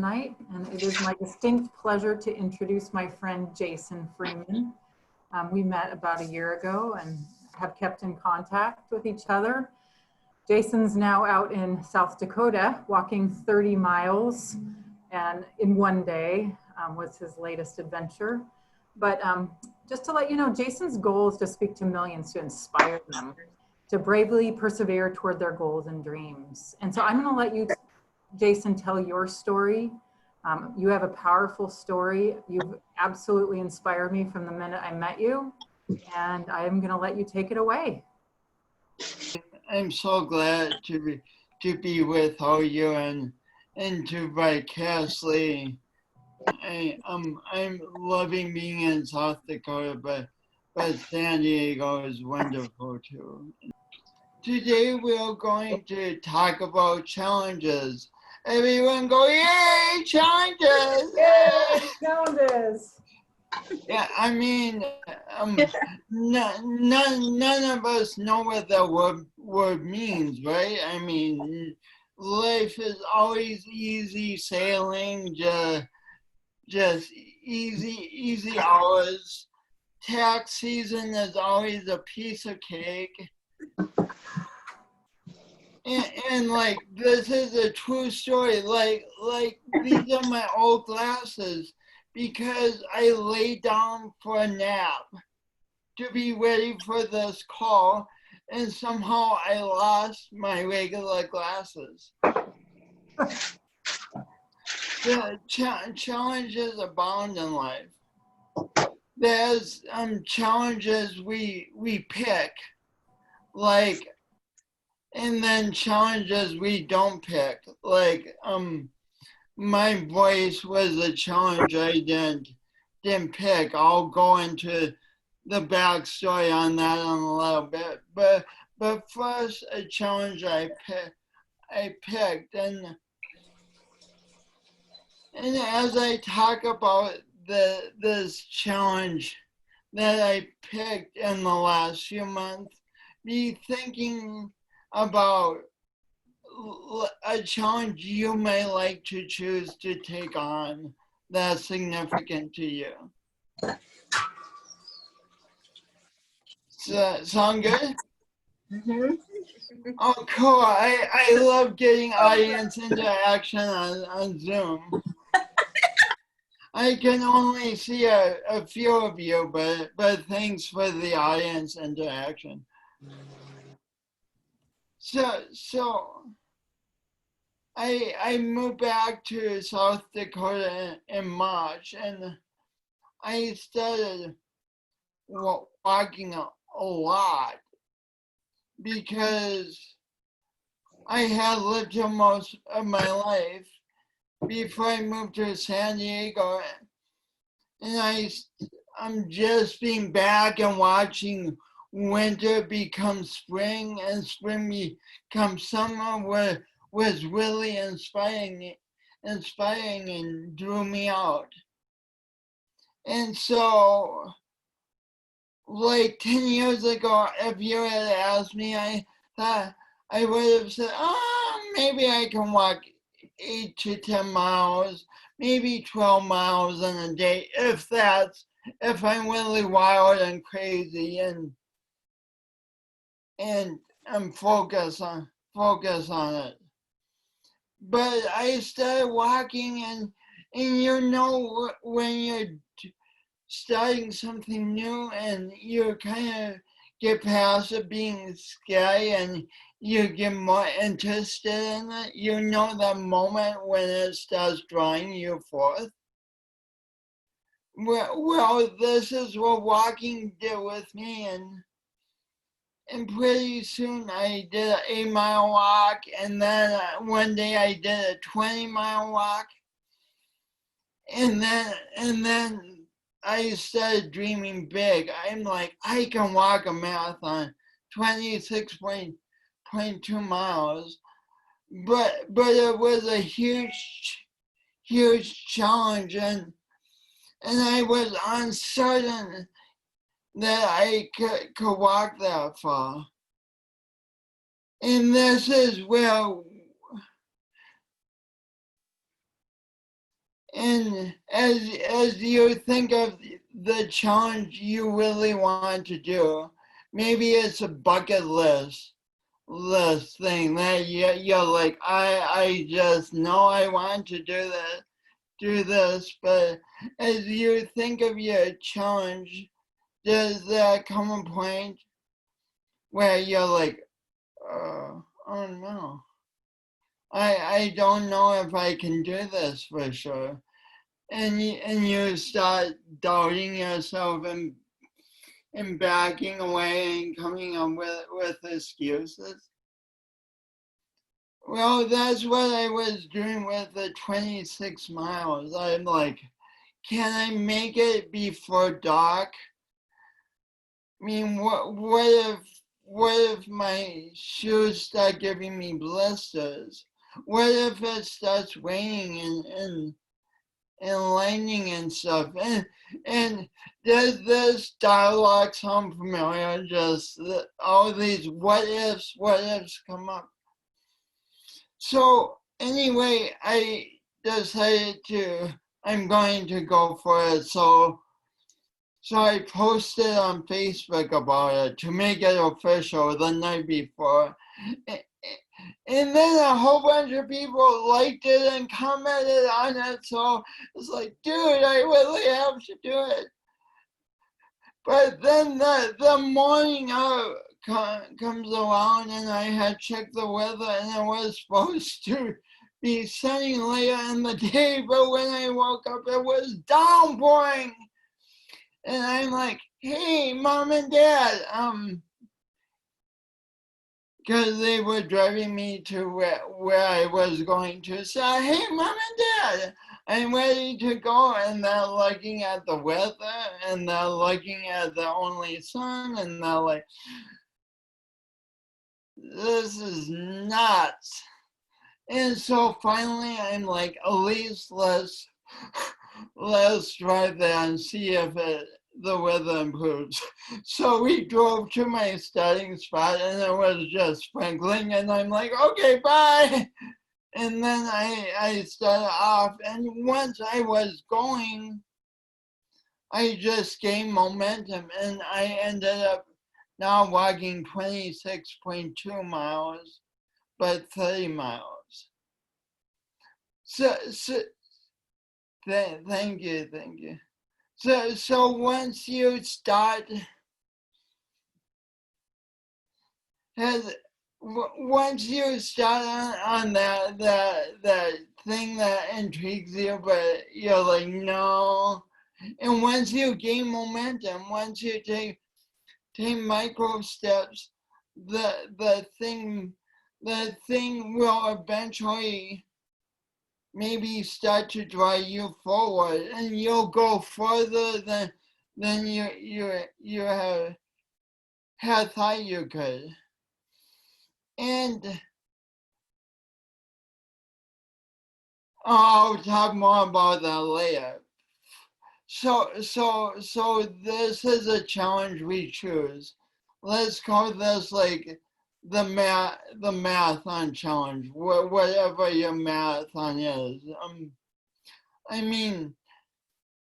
Tonight, and it is my distinct pleasure to introduce my friend Jason Freeman. We met about a year ago and have kept in contact with each other. Jason's now out in South Dakota walking 30 miles and in one day was his latest adventure. But just to let you know, Jason's goal is to speak to millions, to inspire them to bravely persevere toward their goals and dreams. And so I'm going to let you, Jason, tell your story. You have a powerful story. You've absolutely inspired me from the minute I met you, and I'm going to let you take it away. I'm so glad to be with all you and to vicariously. I'm loving being in South Dakota, but San Diego is wonderful too. Today we're going to talk about challenges. Everyone go, yay, challenges! Yay, challenges! Yeah, I mean, none of us know what that word means, right? I mean, life is always easy sailing, just easy hours. Tax season is always a piece of cake. And like, this is a true story. Like these are my old glasses because I lay down for a nap to be ready for this call, and somehow I lost my regular glasses. The challenges abound in life. There's challenges we pick, like, and then challenges we don't pick. Like, my voice was a challenge I didn't pick. I'll go into the backstory on that in a little bit. But first, a challenge I picked, and as I talk about this challenge that I picked in the last few months, be thinking about a challenge you may like to choose to take on that's significant to you. Sound good? Mm-hmm. Oh, cool. I love getting audience interaction on Zoom. I can only see a few of you, but thanks for the audience interaction. So I moved back to South Dakota in March, and I started walking a lot because I had lived here most of my life before I moved to San Diego, and I'm just being back and watching winter become spring and spring become summer was really inspiring and drew me out. And so, like 10 years ago, if you had asked me, I thought I would have said, maybe I can walk 8 to 10 miles, maybe 12 miles in a day, if I'm really wild and crazy and I'm focused on it. But I started walking, and you know, when you're starting something new and you kind of get past it being scary and you get more interested in it, you know that moment when it starts drawing you forth. Well, this is what walking did with me, and pretty soon I did an 8-mile walk, and then one day I did a 20-mile walk, and then I started dreaming big. I'm like, I can walk a marathon, 26.2 miles, but it was a huge challenge, and I was uncertain that I could walk that far. And this is where And as you think of the challenge you really want to do, maybe it's a bucket list thing that you're like, I just know I want to do this, but as you think of your challenge, does there come a point where you're like, oh no, I don't know if I can do this for sure, and you start doubting yourself and backing away and coming up with excuses? Well, that's what I was doing with the 26 miles. I'm like, can I make it before dark? I mean, what if my shoes start giving me blisters? What if it starts raining and lightning and stuff? And does this dialogue sound familiar? Just all these what ifs come up. So anyway, I decided I'm going to go for it. So I posted on Facebook about it to make it official the night before. And then a whole bunch of people liked it and commented on it. So it's like, dude, I really have to do it. But then the morning comes around and I had checked the weather and it was supposed to be sunny later in the day. But when I woke up, it was downpouring. And I'm like, hey, mom and dad, because they were driving me to where I was going to. So, hey, mom and dad, I'm ready to go. And they're looking at the weather and they're looking at the only sun and they're like, this is nuts. And so finally I'm like, at least let's drive there and see if the weather improves. So we drove to my starting spot and it was just sprinkling and I'm like, okay, bye. And then I started off, and once I was going, I just gained momentum and I ended up now walking 26.2 miles, but 30 miles. So thank you. So once you start, once you start on that thing that intrigues you, but you're like, no. And once you gain momentum, once you take micro steps, the thing will eventually maybe start to drive you forward, and you'll go further than you had thought you could. And I'll talk more about that later. So this is a challenge we choose. Let's call this like the marathon challenge, whatever your marathon is. I mean,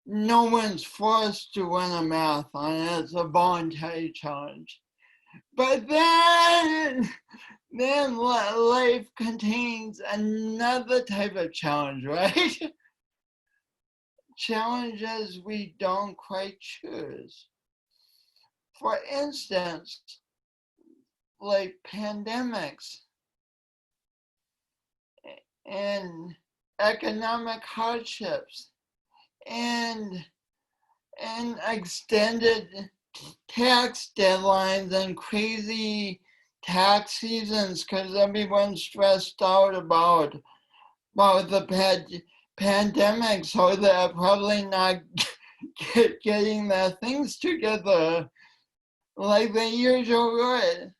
no one's forced to run a marathon. It's a voluntary challenge. But then life contains another type of challenge, right? Challenges we don't quite choose. For instance, like pandemics and economic hardships and extended tax deadlines and crazy tax seasons because everyone's stressed out about the pandemic, so they're probably not getting their things together like they usually would.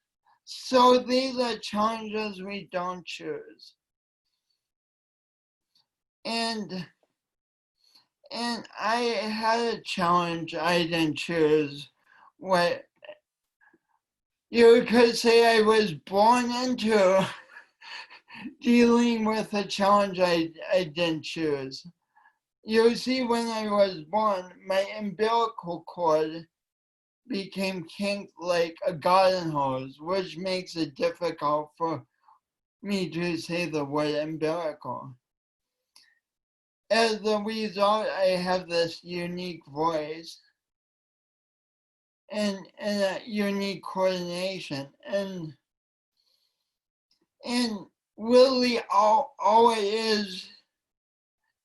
So these are challenges we don't choose. And I had a challenge I didn't choose. What you could say I was born into dealing with a challenge I didn't choose. You see, when I was born, my umbilical cord became kinked like a garden hose, which makes it difficult for me to say the word umbilical. As a result, I have this unique voice and a unique coordination, and really all it is,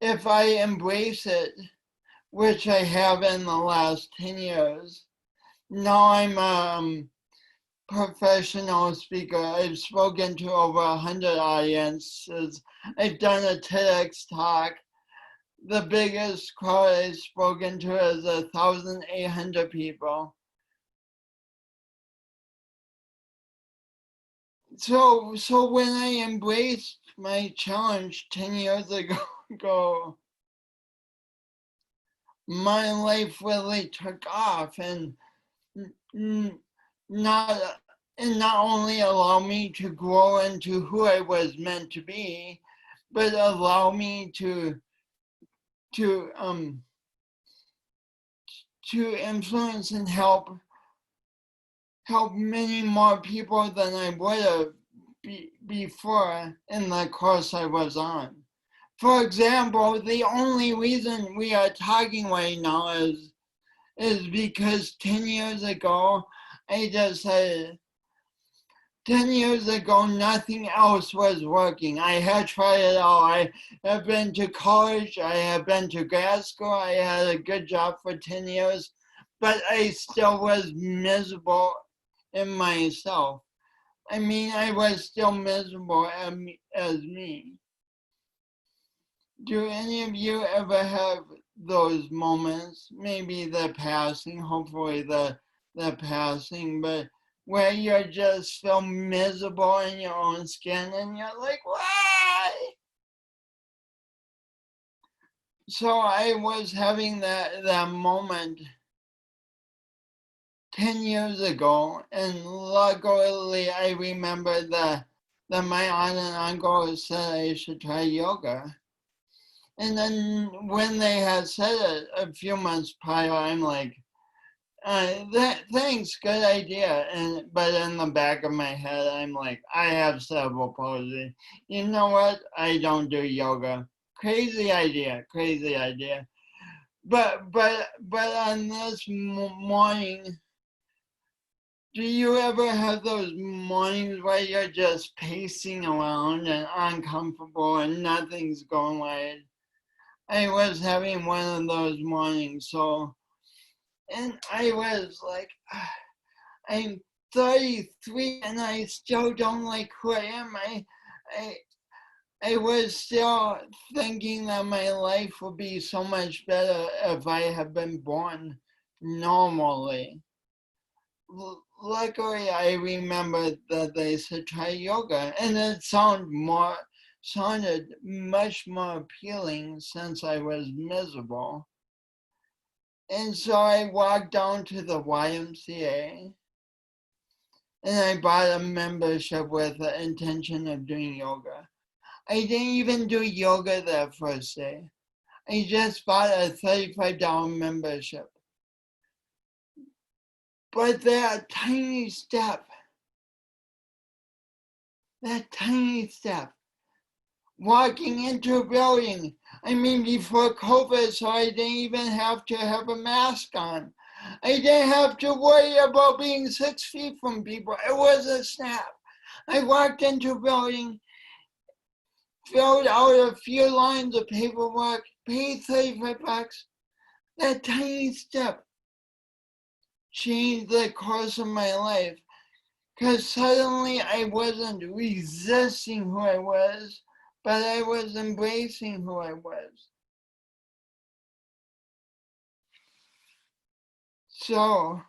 if I embrace it, which I have in the last 10 years. Now I'm a professional speaker. I've spoken to over 100 audiences. I've done a TEDx talk. The biggest crowd I've spoken to is 1,800 people. So when I embraced my challenge 10 years ago, my life really took off, and not only allow me to grow into who I was meant to be, but allow me to influence and help many more people than I would have before in the course I was on. For example, the only reason we are talking right now is because 10 years ago, I decided 10 years ago, nothing else was working. I had tried it all. I have been to college. I have been to grad school. I had a good job for 10 years, but I still was miserable in myself. I mean, I was still miserable as me. Do any of you ever have those moments? Maybe the passing, hopefully the passing, but where you're just so miserable in your own skin and you're like, why? So I was having that moment 10 years ago, and luckily I remember that my aunt and uncle said I should try yoga. And then when they had said it a few months prior, I'm like, thanks, good idea. But in the back of my head, I'm like, I have cerebral palsy. You know what? I don't do yoga. Crazy idea, crazy idea. But on this morning, do you ever have those mornings where you're just pacing around and uncomfortable and nothing's going right? I was having one of those mornings, and I was like, I'm 33 and I still don't like who I am. I was still thinking that my life would be so much better if I had been born normally. Luckily, I remembered that they said try yoga, and it sounded much more appealing since I was miserable. And so I walked down to the YMCA and I bought a membership with the intention of doing yoga. I didn't even do yoga that first day. I just bought a $35 membership. But that tiny step, walking into a building, I mean, before COVID, so I didn't even have to have a mask on. I didn't have to worry about being 6 feet from people. It was a snap. I walked into a building, filled out a few lines of paperwork, paid $35. That tiny step changed the course of my life, because suddenly I wasn't resisting who I was, but I was embracing who I was. So,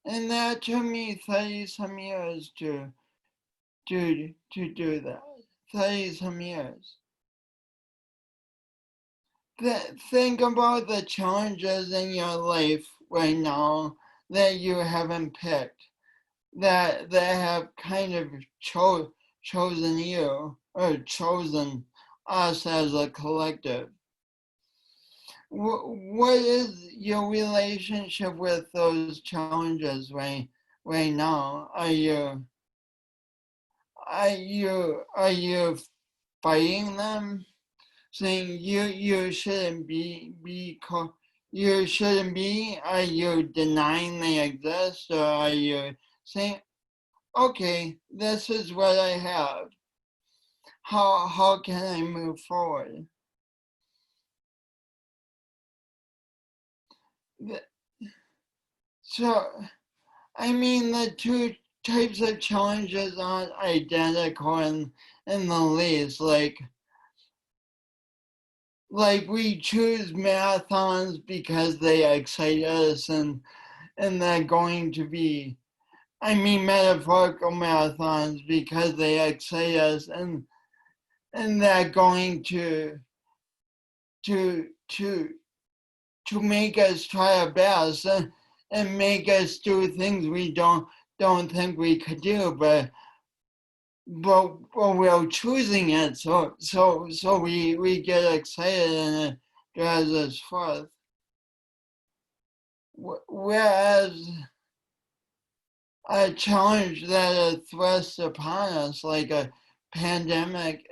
and that took me 30 some years to do that. 30 some years. Think about the challenges in your life right now that you haven't picked, that have kind of chosen you. or chosen us as a collective. What is your relationship with those challenges right now? Are you fighting them, saying you shouldn't you shouldn't be? Are you denying they exist, or are you saying, okay, this is what I have? How can I move forward? So, I mean, the two types of challenges aren't identical in the least. Like we choose marathons because they excite us, and they're going to be, I mean, metaphorical marathons because they excite us, and they're going to to to to make us try our best, and make us do things we don't think we could do, but we're choosing it, so we get excited and it drives us forth. Whereas a challenge that is thrust upon us, like a pandemic,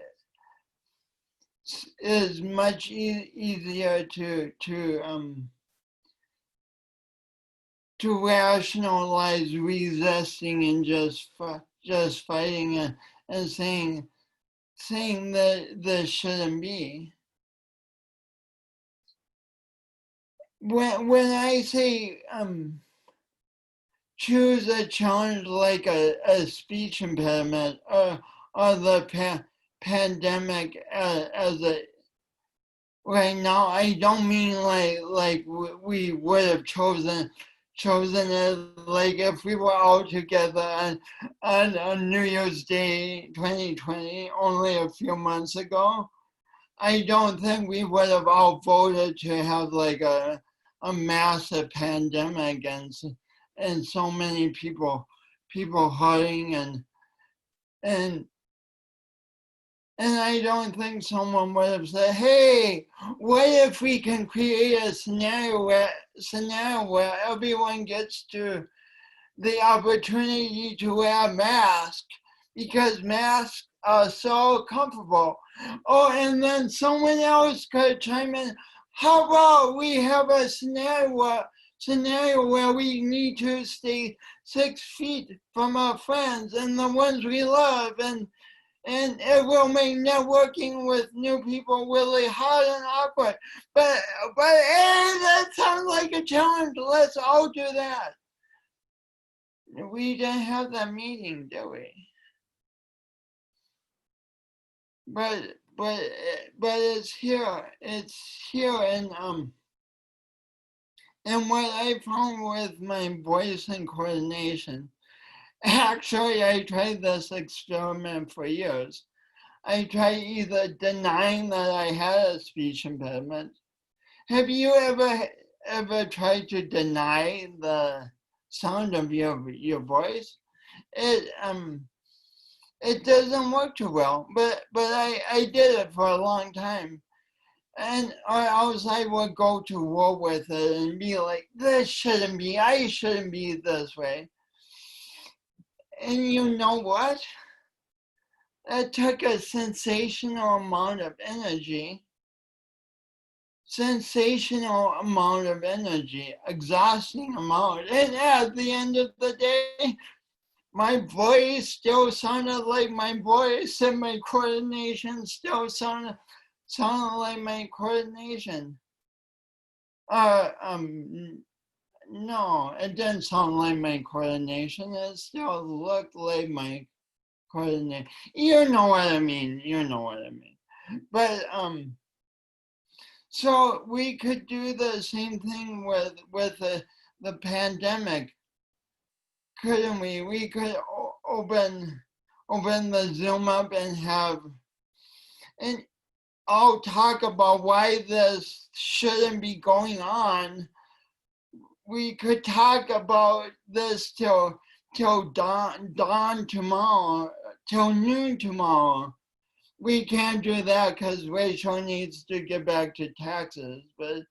is much easier to rationalize resisting and just fighting and saying that this shouldn't be. When I say choose a challenge like a speech impediment, or the pandemic as a right now, I don't mean like we would have chosen it, like if we were all together on New Year's Day 2020 only a few months ago. I don't think we would have all voted to have like a massive pandemic and so many people hurting, and I don't think someone would have said, hey, what if we can create a scenario where everyone gets to the opportunity to wear a mask because masks are so comfortable. Oh, and then someone else could chime in, how about we have a scenario where we need to stay 6 feet from our friends and the ones we love, and it will make networking with new people really hard and awkward. But hey, that sounds like a challenge. Let's all do that. We didn't have that meeting, did we? But it's here. It's here, and what I found with my voice and coordination. Actually, I tried this experiment for years. I tried either denying that I had a speech impediment. Have you ever tried to deny the sound of your voice? It doesn't work too well, but I did it for a long time. And I would go to war with it and be like, I shouldn't be this way. And you know what? That took a sensational amount of energy. Exhausting amount. And at the end of the day, my voice still sounded like my voice, and my coordination still sounded like my coordination. No, it didn't sound like my coordination. It still looked like my coordination. You know what I mean. But so we could do the same thing with the pandemic, couldn't we? We could open the Zoom up and I'll talk about why this shouldn't be going on. We could talk about this till dawn tomorrow, till noon tomorrow. we can't do that because Rachel needs to get back to taxes. But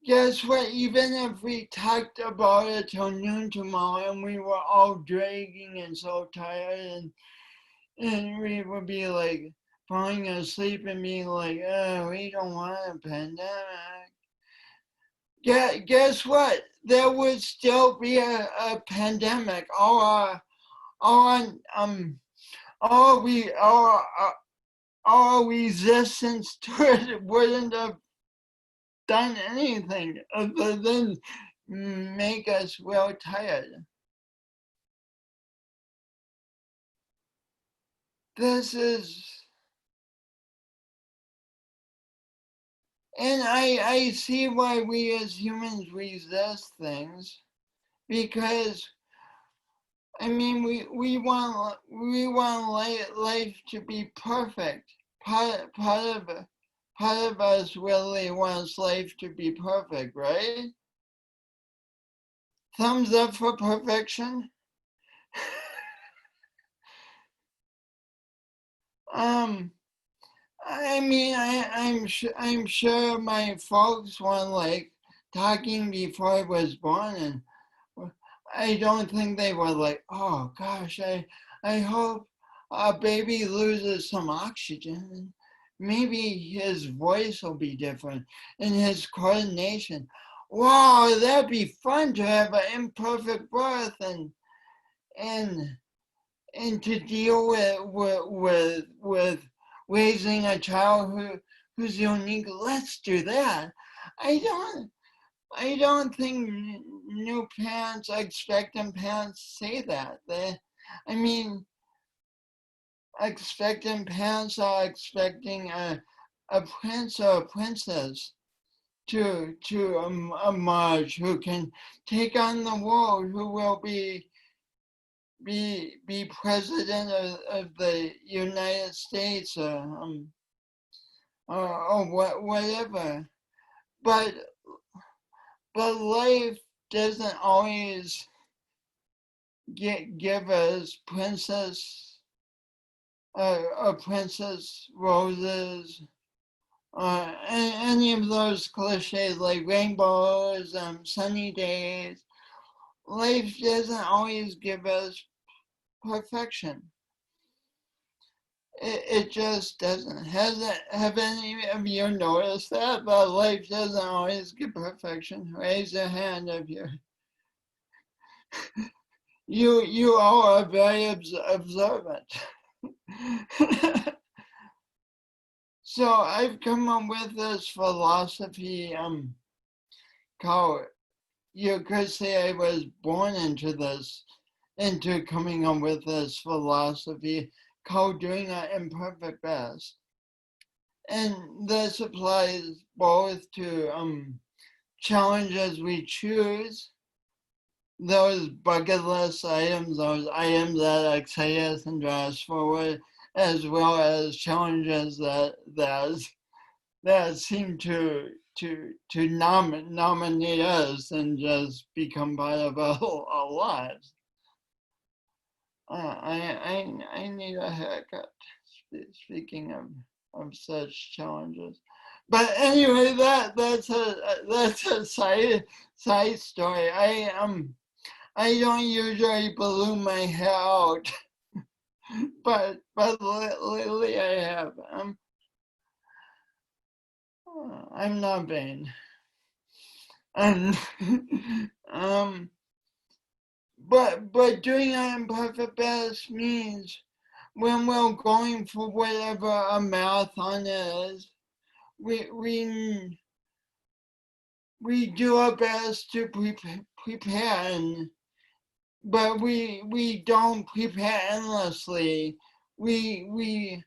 guess what? Even if we talked about it till noon tomorrow and we were all dragging and so tired and we would be like falling asleep and being like, oh, we don't want a pandemic. Guess what? There would still be a pandemic. Our resistance to it wouldn't have done anything other than make us real tired. This is, and I see why we as humans resist things, because I mean we want life to be perfect. Part of us really wants life to be perfect, right? Thumbs up for perfection. I mean, I'm sure my folks weren't like talking before I was born, and I don't think they were like, oh gosh, I hope our baby loses some oxygen, and maybe his voice will be different and his coordination. Wow, that'd be fun to have an imperfect birth and to deal with raising a child who's unique. Let's do that. I don't think new parents, expectant parents say that. I mean, expectant parents are expecting a prince or a princess to emerge, who can take on the world, who will be president of the United States or whatever. But life doesn't always give us princess roses or any of those cliches like rainbows, sunny days. Life doesn't always give us perfection. It just doesn't. Have any of you noticed that? But life doesn't always give perfection. Raise your hand if you all are very observant. So I've come up with this philosophy called, you could say I was born into coming up with this philosophy called doing our imperfect best. And this applies both to challenges we choose, those bucket list items, those items that excite us and drive us forward, as well as challenges that seem to nominate us and just become part of our lives. I need a haircut. Speaking of such challenges, but anyway, that's a side story. I don't usually balloon my hair out, but lately I have. I'm not vain, and but doing our imperfect best means when we're going for whatever a marathon is, we do our best to prepare, but we don't prepare endlessly. We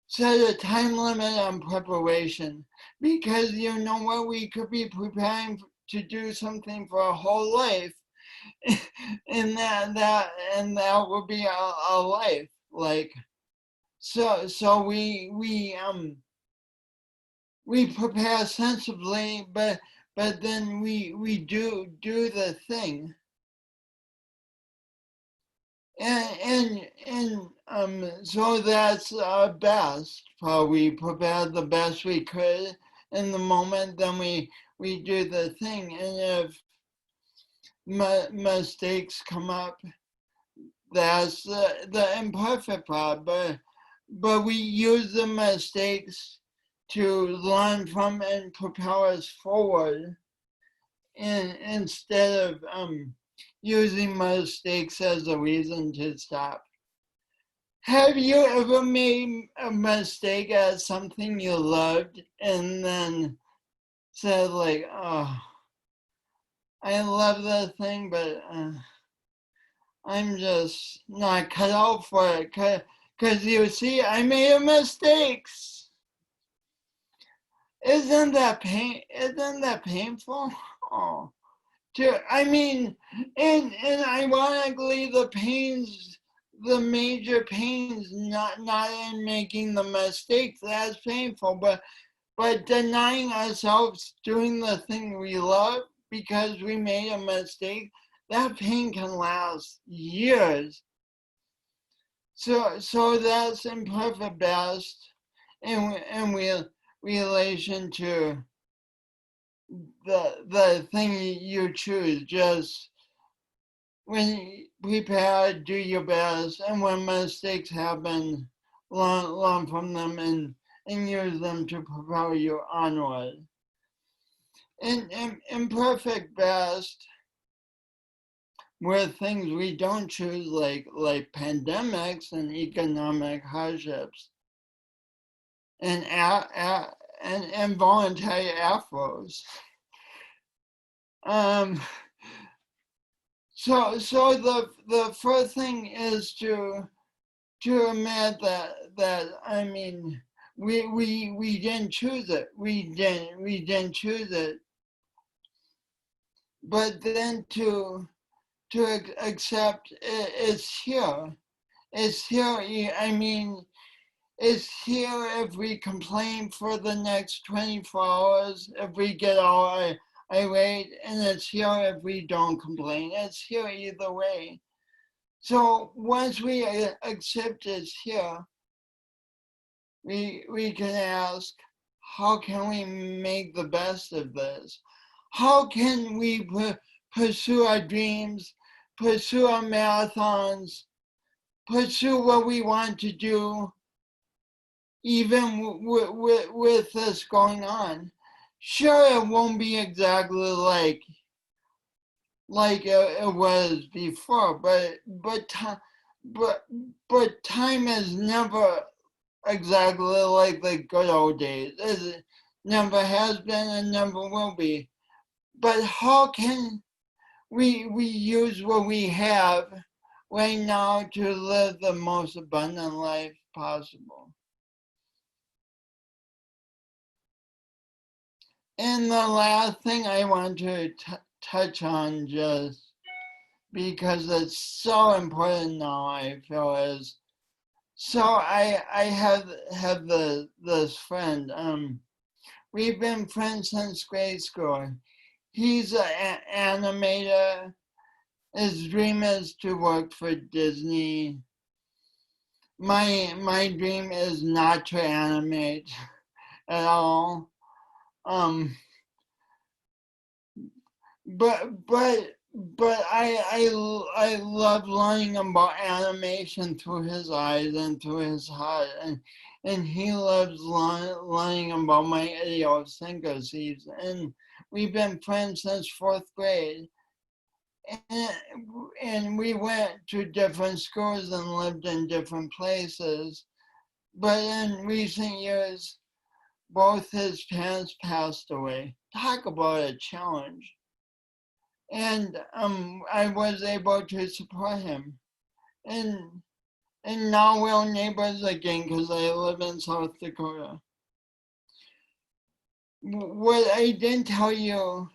set a time limit on preparation, because you know what, we could be preparing to do something for a whole life, and that would be our life. Like, so we prepare sensibly, but then we do the thing. So that's our best. We prepared the best we could in the moment, then we do the thing. And if mistakes come up, that's the imperfect part. But we use the mistakes to learn from and propel us forward, instead of using mistakes as a reason to stop. Have you ever made a mistake at something you loved and then said like, oh, I love that thing, but I'm just not cut out for it because you see, I made mistakes. Isn't that painful? Oh, I mean, and ironically, the major pains, not in making the mistakes, that's painful, but denying ourselves doing the thing we love because we made a mistake, that pain can last years. So that's imperfect best in relation to the thing you choose. Just when you prepare, do your best, and when mistakes happen, learn from them and use them to propel you onward. And imperfect best with things we don't choose, like pandemics and economic hardships, and involuntary afros. So the first thing is to admit that I mean we didn't choose it. We didn't choose it. But then to accept it's here. It's here. I mean, it's here if we complain for the next 24 hours, if we get all irate, and it's here if we don't complain. It's here either way. So once we accept it's here, we can ask, how can we make the best of this? How can we pursue our dreams, pursue our marathons, pursue what we want to do, even with this going on? Sure, it won't be exactly like it was before, but time is never exactly like the good old days. It never has been and never will be. But how can we use what we have right now to live the most abundant life possible? And the last thing I want to touch on, just because it's so important now, I feel, is, so I have this friend. We've been friends since grade school. He's an animator. His dream is to work for Disney. My dream is not to animate at all. But I love learning about animation through his eyes and through his heart, and he loves learning about my idiosyncrasies. And we've been friends since 4th grade. And we went to different schools and lived in different places. But in recent years, both his parents passed away. Talk about a challenge. And I was able to support him. And now we're neighbors again because I live in South Dakota. What I didn't tell you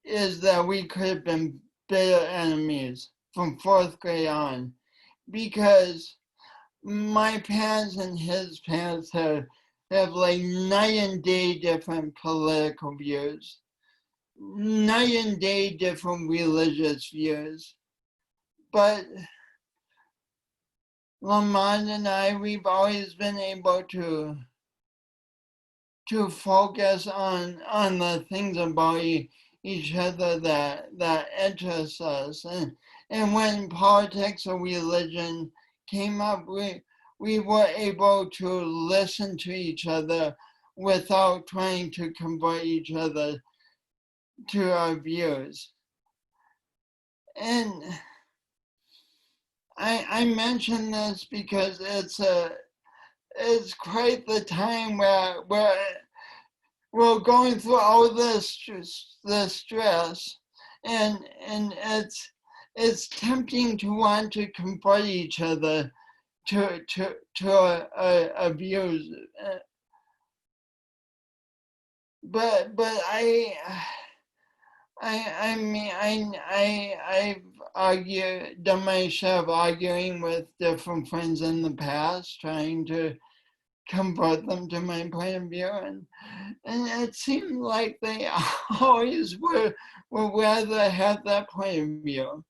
is that we could have been bitter enemies from 4th grade on, because my parents and his parents have like night and day different political views, night and day different religious views. But Lamont and I, we've always been able to focus on the things about each other that interest us. And when politics or religion came up, we were able to listen to each other without trying to convert each other to our views. And I mention this because it's quite the time where we're going through all this stress, and it's tempting to want to convert each other to a views, but I mean I've argued, done my share of arguing with different friends in the past, trying to convert them to my point of view, and it seemed like they always would rather have that point of view.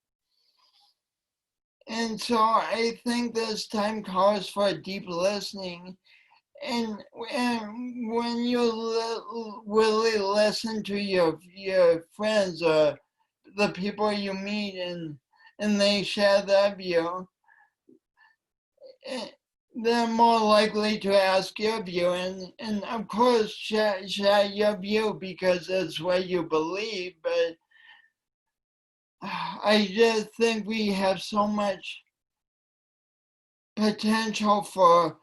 And so I think this time calls for deep listening. And when you really listen to your friends or the people you meet, and they share their view, they're more likely to ask your view, and of course share your view because it's what you believe. But I just think we have so much potential for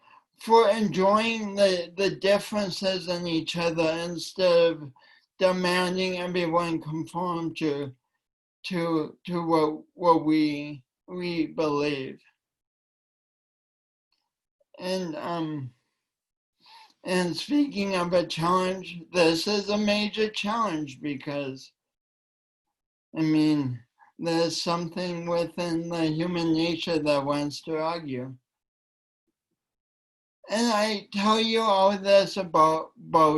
enjoying the differences in each other instead of demanding everyone conform to what we believe. And speaking of a challenge, this is a major challenge because, I mean, there's something within the human nature that wants to argue. And I tell you all this about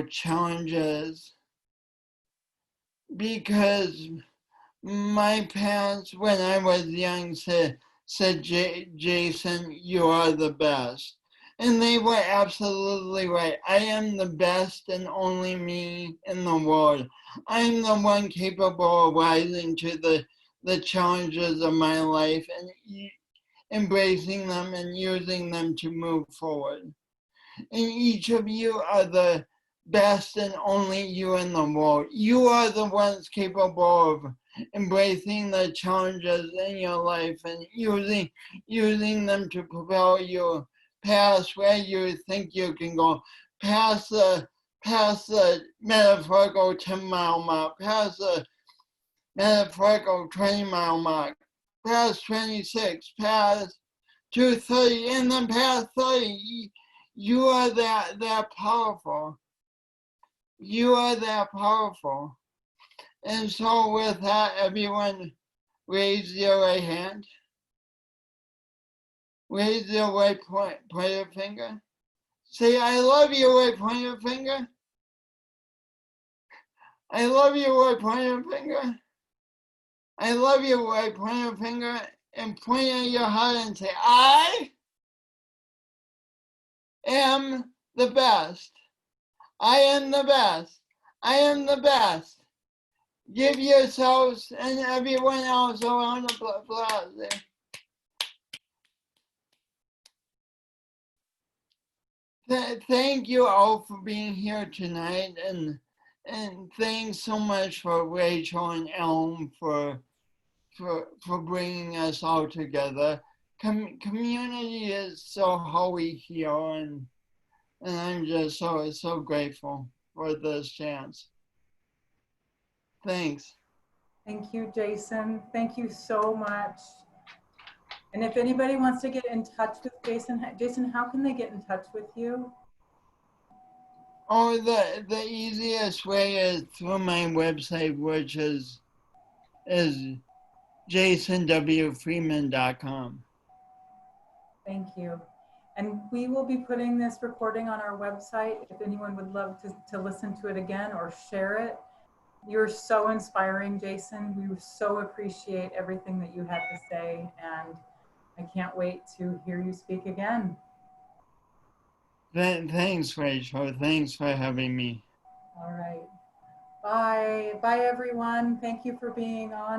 challenges because my parents, when I was young, said Jason, you are the best. And they were absolutely right. I am the best and only me in the world. I'm the one capable of rising to the challenges of my life and embracing them and using them to move forward. And each of you are the best and only you in the world. You are the ones capable of embracing the challenges in your life and using them to propel you past where you think you can go, past the metaphorical 10-mile mark, past the metaphorical 20-mile mark, past 26, past 230, and then past 30. You are that powerful. You are that powerful. And so with that, everyone raise your right hand. Raise your right pointer finger. Say, I love you, right pointer finger. I love you, right pointer finger. I love you, right pointer finger. And point at your heart and say, I am the best. I am the best. I am the best. Give yourselves and everyone else a round of applause. Thank you all for being here tonight, and thanks so much for Rachel and Elm for bringing us all together. Community is so how we heal, and I'm just so grateful for this chance. Thanks. Thank you, Jason. Thank you so much. And if anybody wants to get in touch with Jason, how can they get in touch with you? Oh, the easiest way is through my website, which is jasonwfreeman.com. Thank you. And we will be putting this recording on our website if anyone would love to listen to it again or share it. You're so inspiring, Jason. We so appreciate everything that you had to say. And I can't wait to hear you speak again. Thanks, Rachel. Thanks for having me. All right. Bye. Bye, everyone. Thank you for being on.